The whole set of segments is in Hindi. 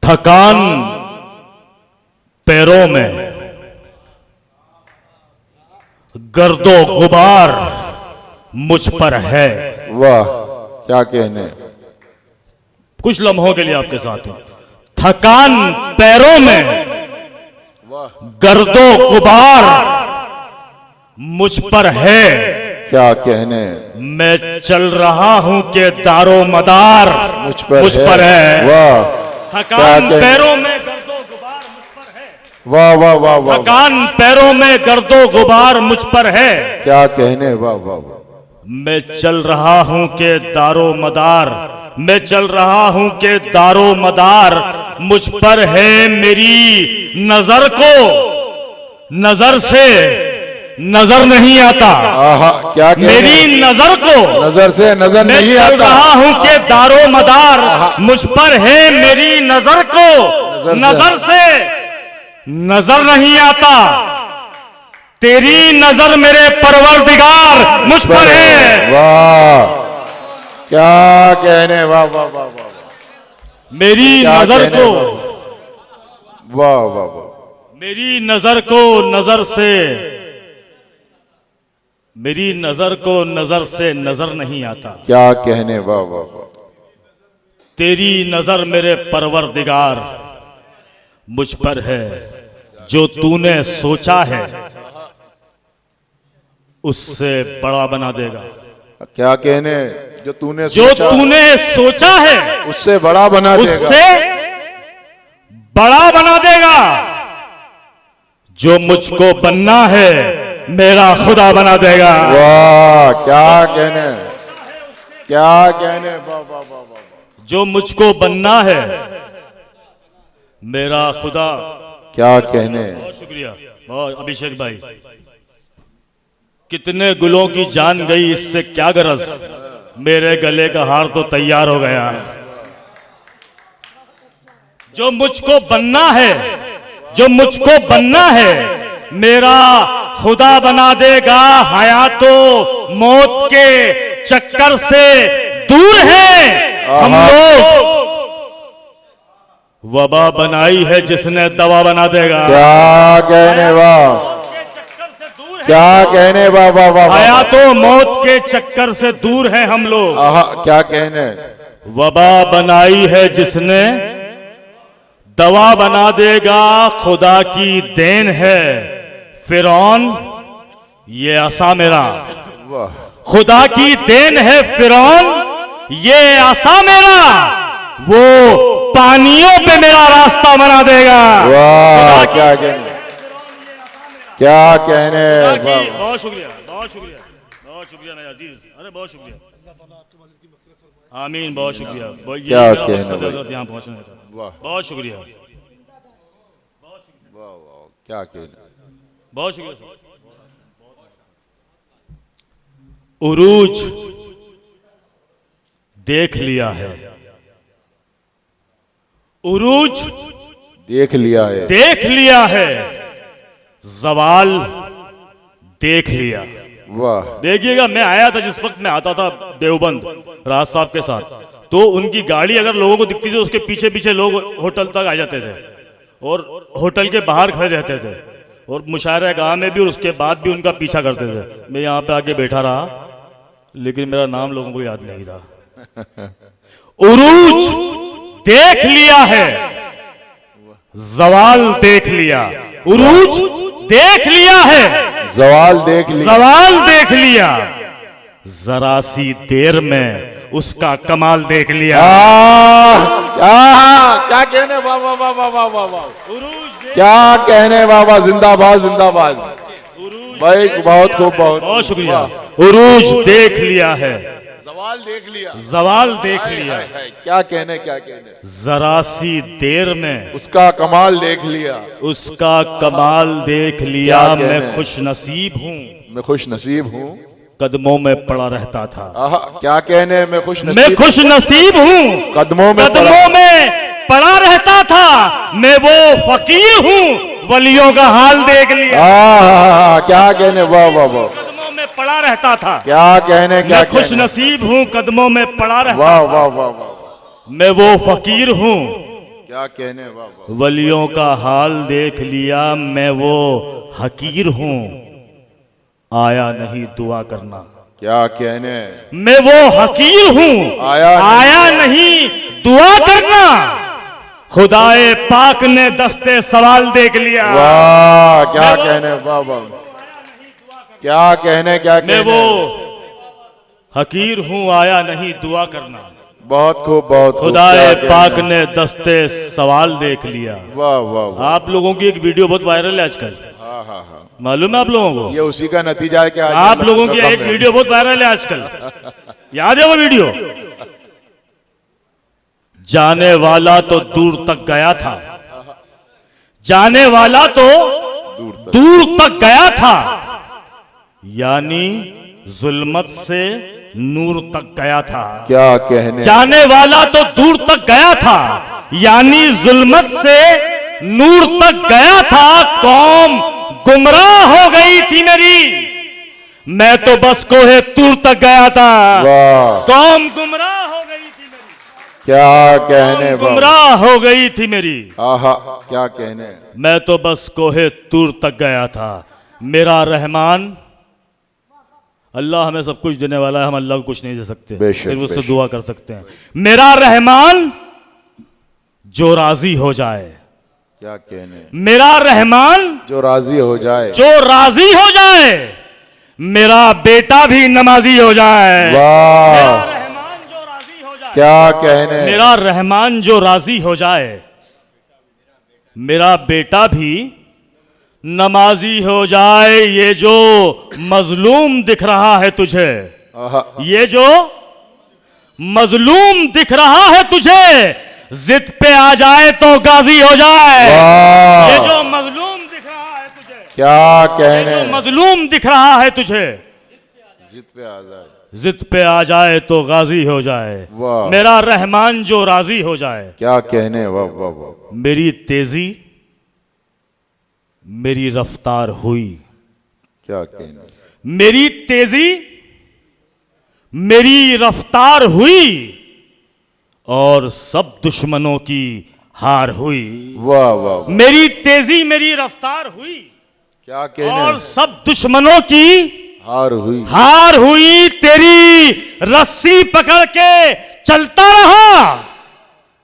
थकान पैरों में, गर्दो गुबार मुझ पर है। वाह क्या कहने। कुछ लम्हों के लिए आपके साथ हूं। थकान पैरों में, गर्दो गुबार मुझ पर है। क्या कहने। मैं चल रहा हूं के दारो मदार मुझ पर है। वाह थकान पैरों में, गर्दो गुबार मुझ पर है। वाह वाह वाह वाह। थकान पैरों में, गर्दो गुबार मुझ पर है। क्या कहने। वाह वाह वाह। मैं चल रहा हूं के दारो मदार, मैं चल रहा हूं के दारो मदार मुझ पर है। मेरी नजर को नजर से नजर नहीं आता। क्या कहने? मेरी नजर को नजर से नजर नहीं आता। मैं चल रहा हूं के दारो मदार मुझ पर है। मेरी नजर को नजर से नजर नहीं आता। तेरी नजर मेरे परवरदिगार मुझ पर है। वाह क्या कहने। वाह वाह वाह वाह। मेरी नजर को, वाह वाह वाह। मेरी नजर को नजर से, मेरी नजर को नजर से नजर नहीं आता। क्या कहने। वाह वाह वाह। तेरी नजर मेरे परवरदिगार मुझ पर है। जो तूने सोचा है उससे बड़ा बना देगा। क्या कहने। जो तूने सोचा है उससे बड़ा बना देगा। उससे बड़ा बना देगा। जो मुझको बनना है मेरा खुदा बना देगा। वाह क्या कहने। क्या कहने। वाह वाह वाह वाह। जो मुझको बनना है मेरा खुदा। क्या कहने। बहुत शुक्रिया। बहुत अभिषेक भाई। कितने गुलों की जान गई, इससे क्या गरज। मेरे गले का हार तो तैयार हो गया। जो मुझको बनना है, जो मुझको बनना है मेरा खुदा बना देगा। हयातो मौत के चक्कर से दूर है हम लोग। वबा बनाई है जिसने दवा बना देगा। क्या कहने। वाह क्या कहने। वाह वाह वाह। हयातो मौत के चक्कर से दूर है हम लोग। क्या कहने। वबा बनाई है जिसने दवा बना देगा। खुदा की देन है फिरौन ये आसा मेरा। खुदा की देन है फिरौन ये आसा मेरा। वो पानियों पे मेरा रास्ता बना देगा। वाह क्या कहने। क्या कहने। बहुत शुक्रिया, बहुत शुक्रिया, बहुत शुक्रिया मेरे अजीज। अरे बहुत शुक्रिया। आमीन। बहुत शुक्रिया। क्या कहने। यहाँ पहुंचने का बहुत शुक्रिया। क्या कहने। बहुत शुक्रिया। उरूज देख लिया है। उरूज देख लिया है। देख लिया है। जवाल देख लिया। वाह। देखिएगा, मैं आया था जिस वक्त मैं आता था देवबंद राज साहब के साथ, तो उनकी गाड़ी अगर लोगों को दिखती थी उसके पीछे पीछे लोग होटल तक आ जाते थे और होटल के बाहर खड़े रहते थे और मुशायरा गाह में भी और उसके बाद भी उनका पीछा करते थे। मैं यहाँ पे आके बैठा रहा लेकिन मेरा नाम लोगों को याद नहीं था। उरूज देख लिया है, जवाल देख लिया। उरूज देख लिया है, जवाल देख लिया। जवाल देख लिया। जरा सी देर में उसका कमाल देख लिया। क्या कहने। वाह वाह वाह वाह वाह वाह वाह। क्या कहने। वाह वाह। जिंदाबाद जिंदाबाद भाई। बहुत खूब। बहुत शुक्रिया। उरूज देख लिया है, जवाल देख लिया। जवाल देख लिया। क्या कहने। क्या कहने। जरा सी देर में उसका कमाल देख लिया। उसका कमाल देख लिया। मैं खुश नसीब हूँ, मैं खुश नसीब हूँ। कदमों में पड़ा रहता था। क्या कहने। मैं खुश नसीब हूँ, कदमों में पड़ा रहता था। मैं वो फकीर हूँ, वलियों का हाल देख लिया। क्या कहने। वाह वाह वाह। कदमों में पड़ा रहता था। क्या कहने। क्या मैं खुश नसीब हूँ, कदमों में पड़ा रहता। वाह वाह वाह वाह। मैं वो फकीर हूँ, क्या कहने बाबा, वलियों का हाल देख लिया, मैं वो हकीर हूं, आया नहीं दुआ करना। क्या कहने, मैं वो हकीर हूं, आया नहीं दुआ करना। खुदाए पाक ने दस्ते सवाल देख लिया। वाह क्या कहने बाबा, क्या कहने, क्या कहने। मैं वो हकीर हूं, आया नहीं दुआ करना। बहुत खूब, बहुत खूब। खुदाए पाक ने दस्ते सवाल देख लिया। वाह वाह वाह। आप लोगों की एक वीडियो बहुत वायरल है आजकल, हाँ हाँ हाँ, मालूम है आप लोगों को? ये उसी का नतीजा है कि आज आप लोगों की एक वीडियो बहुत वायरल है आजकल, याद है वो वीडियो? जाने वाला तो दूर तक गया था, जाने वाला तो दूर तक गया था, यानी जुल्मत से नूर तक गया था। क्या कहने, जाने वाला तो दूर तक गया था, यानी जुल्मत से नूर तक गया था। कौम गुमराह हो गई थी मेरी, मैं तो बस कोहे तूर तक गया था। वाह कौम गुमराह हो गई थी मेरी, क्या कहने बाबा, गुमराह हो गई थी मेरी, आहा क्या कहने। मैं तो बस कोहे तूर तक गया था। मेरा रहमान, अल्लाह हमें सब कुछ देने वाला है, हम अल्लाह को कुछ नहीं दे सकते, बेशक, सिर्फ उससे बेशक। दुआ कर सकते हैं। मेरा रहमान जो राजी हो जाए, क्या कहने, मेरा रहमान जो राजी हो जाए। जो राजी हो जाए, मेरा बेटा भी नमाजी हो जाए। वाह रहमान जो राजी हो जाए, क्या कहने, मेरा रहमान जो राजी हो जाए, मेरा बेटा भी नमाजी हो जाए। ये जो मजलूम दिख रहा है तुझे, आहा, ये जो मजलूम दिख रहा है तुझे, जिद पे आ जाए तो गाजी हो जाए। वाह ये जो मजलूम दिख रहा है तुझे, क्या जो कहने, मजलूम दिख रहा है तुझे, जिद पे आ जाए। जिद पे आ जाए तो गाजी हो जाए। वाह मेरा रहमान जो राजी हो जाए। क्या कहने, वाह वाह वाह। मेरी तेजी मेरी रफ्तार हुई, क्या कहने, मेरी तेजी मेरी रफ्तार हुई, और सब दुश्मनों की हार हुई। वाह वाह वाह। मेरी तेजी मेरी रफ्तार हुई, क्या और कहने, सब दुश्मनों की हार हुई। हार हुई। तेरी रस्सी पकड़ के चलता रहा,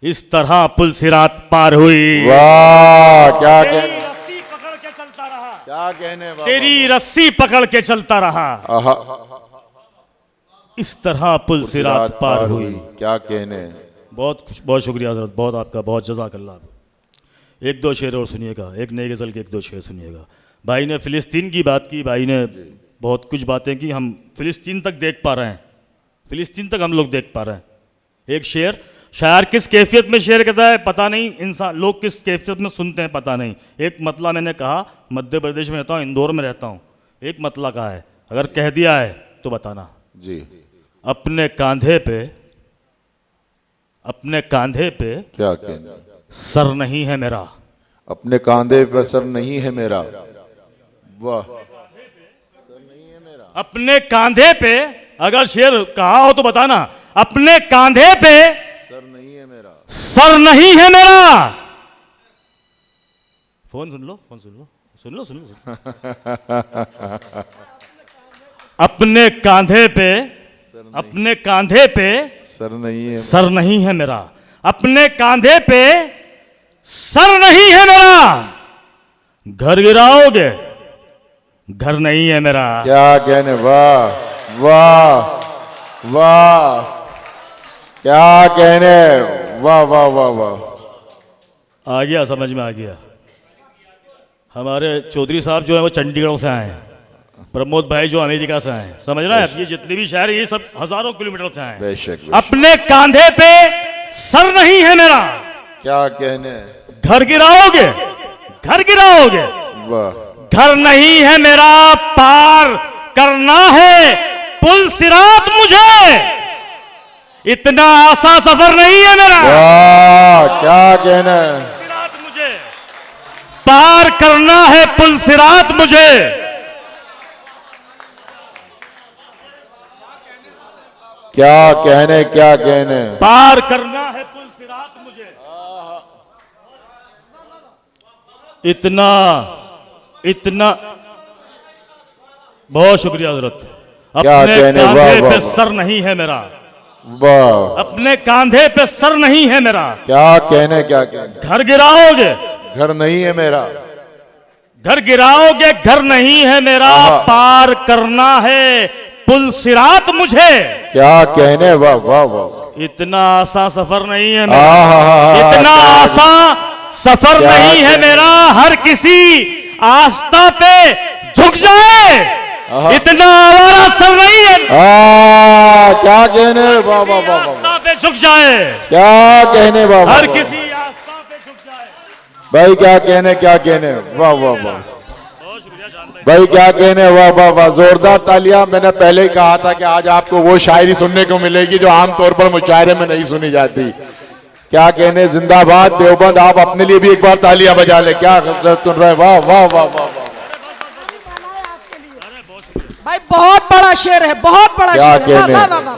इस तरह पुल सिरात पार हुई। वाह क्या तेरी कहने, रस्सी पकड़ के चलता रहा, क्या कहने बाबा। तेरी रस्सी पकड़ के चलता रहा, आहा, इस तरह पुल सिरात पार हुई। क्या कहने, बहुत शुक्रिया हजरत, बहुत आपका, बहुत जज़ाकल्लाह। एक दो शेर और सुनिएगा, एक नई गज़ल के एक दो शेर सुनिएगा। भाई ने फ़िलिस्तीन की बात की, भाई ने बहुत कुछ बातें की, हम फ़िलिस्तीन तक देख पा रहे हैं, फ़िलिस्तीन तक हम लोग देख पा रहे हैं। एक शेर, शायर किस कैफियत में शेर कहता है पता नहीं, इंसान लोग किस कैफियत में सुनते हैं पता नहीं। एक मतला मैंने कहा, मध्य प्रदेश में रहता हूँ, इंदौर में रहता हूँ, एक मतला कहा है, अगर कह दिया है तो बताना। जी अपने कांधे पे, अपने कांधे पे क्या कहने, सर नहीं है मेरा, अपने कांधे पर सर नहीं है मेरा। वाह अपने कांधे पे, अगर शेर कहा हो तो बताना। अपने कांधे पे सर नहीं है मेरा। सर नहीं है मेरा। फोन सुन लो, फोन सुन लो, सुन लो, सुन लो। अपने कांधे पे, अपने कांधे पे सर नहीं है, सर नहीं है मेरा, अपने कांधे पे सर नहीं है मेरा। घर गिराओगे, घर नहीं है मेरा। क्या कहने, वाह वाह वाह, क्या कहने, वाह वाह वाह वाह। आ गया, समझ में आ गया। हमारे चौधरी साहब जो है वो चंडीगढ़ से आए हैं, प्रमोद भाई जो अमेरिका से आए हैं, समझ रहे हैं? ये जितने भी शहर ये सब हजारों किलोमीटर से आए हैं। बेशक, अपने कांधे पे सर नहीं है मेरा। क्या कहने, घर गिराओगे, घर गिराओगे, वाह घर नहीं है मेरा। पार करना है पुल सिरात मुझे, इतना आसान सफर नहीं है मेरा। वाह क्या कहने, सिरात मुझे पार करना है, पुल सिरात मुझे। क्या कहने, क्या कहने, पार करना है पुल सिरात मुझे। इतना इतना बहुत शुक्रिया हजरत। क्या अपने कहने, वाह, कांधे वाह, पे वाह। सर नहीं है मेरा, वाह, अपने कांधे पे सर नहीं है मेरा। क्या कहने, क्या कहने। घर गिराओगे, घर नहीं है मेरा, घर गिराओगे, घर नहीं है मेरा। आहा। पार करना है पुल सिरात मुझे। क्या कहने, वाह वाह वाह। इतना आसान सफर नहीं है मेरा, आहा, इतना क्या- आसान सफर क्या नहीं है कहने। मेरा। हर किसी आस्था पे झुक जाए, आहा। इतना आवारा सर नहीं है। क्या कहने, वाह वाह वाह वाह। आस्था पे झुक जाए, क्या कहने, वाह वाह हर वाह। किसी आस्था पे झुक जाए। भाई क्या कहने, क्या कहने, वाह वाह वाह। बहुत शुक्रिया जान भाई। भाई क्या कहने, वाह वाह वाह। जोरदार तालियां। मैंने पहले ही कहा था कि आज आपको वो शायरी सुनने को मिलेगी जो आमतौर पर मुशायरे में नहीं सुनी जाती। क्या कहने, जिंदाबाद देवबंद। आप अपने लिए भी एक बार तालियां बजा ले। क्या सुन रहे, वाह वाह वाह वाह। भाई बहुत बड़ा शेर है, बहुत बड़ा क्या शेर है। वाह, कहने। वाह, वाह, वाह।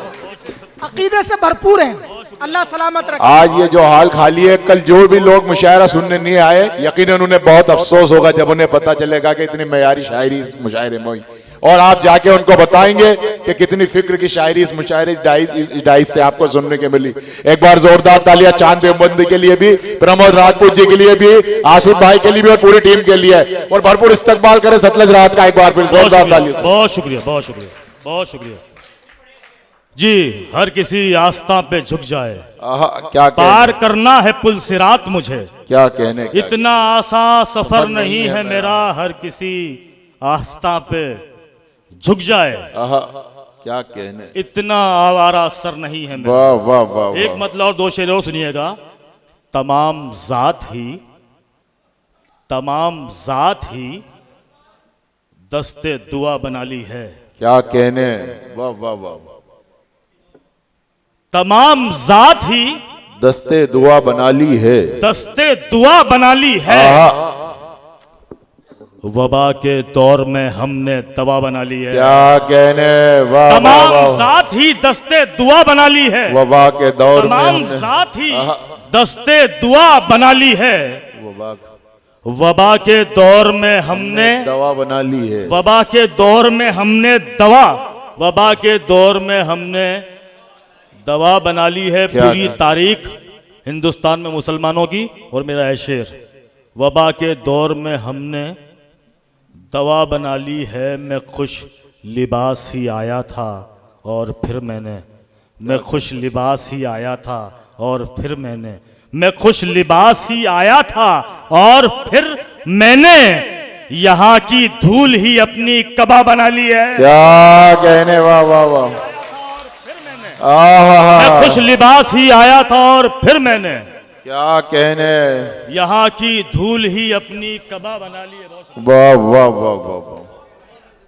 अकीदे से भरपूर है। अल्लाह सलामत रखे। आज ये जो हाल खाली है, कल जो भी लोग मुशायरा सुनने नहीं आए, यकीनन उन्हें बहुत अफसोस होगा जब उन्हें पता चलेगा कि इतनी मयारी शायरी इस मुशायरे में हुई। और आप जाके उनको बताएंगे कि कितनी फिक्र की शायरी इस मुशायरे इस डाइस से आपको सुनने के मिली। एक बार जोरदार तालियां चांद देवबंदी के लिए भी, प्रमोद राजपूत जी के लिए भी, आसिफ भाई के लिए भी और पूरी टीम के लिए। और भरपूर इस्तकबाल करें सतलज रात का। एक बार फिर बहुत जोरदार शुक्रिया, तालियां। बहुत शुक्रिया, बहुत शुक्रिया, बहुत शुक्रिया जी। हर किसी आस्था पे झुक जाए, आहा, क्या पार कहने, करना है पुल सिरात मुझे। क्या कहने, क्या इतना आसान सफर नहीं है मेरा। हर किसी आस्था पे झुक जाए, आहा, क्या कहने, इतना आवारा सर नहीं है मेरा। वाह वाह वाह एक वाह। मतलब और दो शेर और सुनिएगा। तमाम जात ही दस्ते दुआ बना ली है। क्या कहने, वाह वाह वाह। तमाम जात ही दस्ते दुआ बना ली है। दस्ते दुआ बना ली है। आहा, वबा के दौर में हमने दवा बना ली है। क्या कहने, वाह वाह तमाम वाह। जात ही दस्ते दुआ बना ली है। वबा के दौर में तमाम हमने जात ही आहा। दस्ते दुआ बना ली है। वबा वबा के दौर में हमने दवा बना ली है। वबा के दौर में हमने दवा वबा के दौर में हमने दवा बना ली है। क्या पूरी कहा? तारीख हिंदुस्तान में मुसलमानों की। और मेरा है शेर, वबा के दौर में हमने दवा बना ली है। मैं खुश लिबास ही आया था और फिर मैं खुश लिबास ही आया था और फिर मैं खुश लिबास ही आया था और फिर मैंने यहाँ की धूल ही अपनी कबा बना ली है। क्या कहने, वाह वाह वाह। आहा, मैं खुश लिबास ही आया था और फिर मैंने क्या कहने, यहाँ की धूल ही अपनी कबा बना ली है। बहुत शुक्रिया। वाह वाह वाह वाह वाह।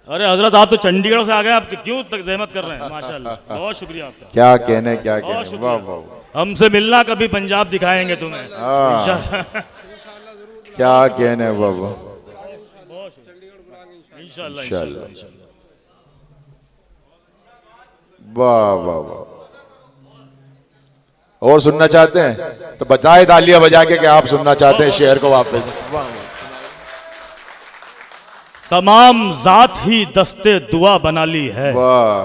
अरे हजरत, आप तो चंडीगढ़ से आ गए, आप क्यों तक जहमत कर रहे हैं? माशाल्लाह, बहुत शुक्रिया आपका। क्या कहने, क्या कहने, बहुत वाह शुक्रिया। वाह। हमसे मिलना, कभी पंजाब दिखाएंगे तुम्हें हाँ। इंशाल्लाह। क्या कहने, वाह वाह। इंशाल्लाह, इंशाल्लाह। इंशाल्लाह। वाह वाह वाह। और सुनना चाहते हैं तो बताए तालियां बजा के कि आप सुनना चाहते हैं शेर को वापस। तमाम जात ही दस्ते दुआ बना ली है। वाह,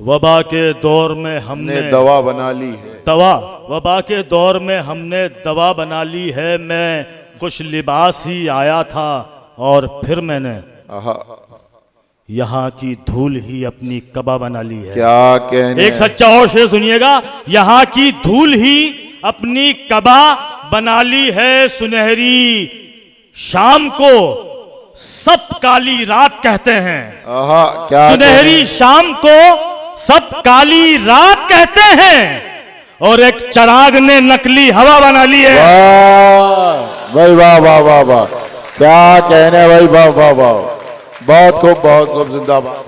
वबा के दौर में हमने ने दवा बना ली है। दवा वबा के दौर में हमने दवा बना ली है। मैं खुश लिबास ही आया था और फिर मैंने आहा, यहाँ की धूल ही अपनी कबा बना ली है। क्या कहने, एक सच्चा और शेर सुनिएगा। यहाँ की धूल ही अपनी कबा बना ली है। सुनहरी शाम को सब काली रात कहते हैं। आहा, क्या सुनहरी शाम को सब काली रात कहते हैं और एक चिराग ने नकली हवा बना ली है। वाह भाई, वाह वाह वाह वाह। क्या कहने भाई, वाह वाह वाह। बहुत खूब, बहुत खूब, जिंदाबाद।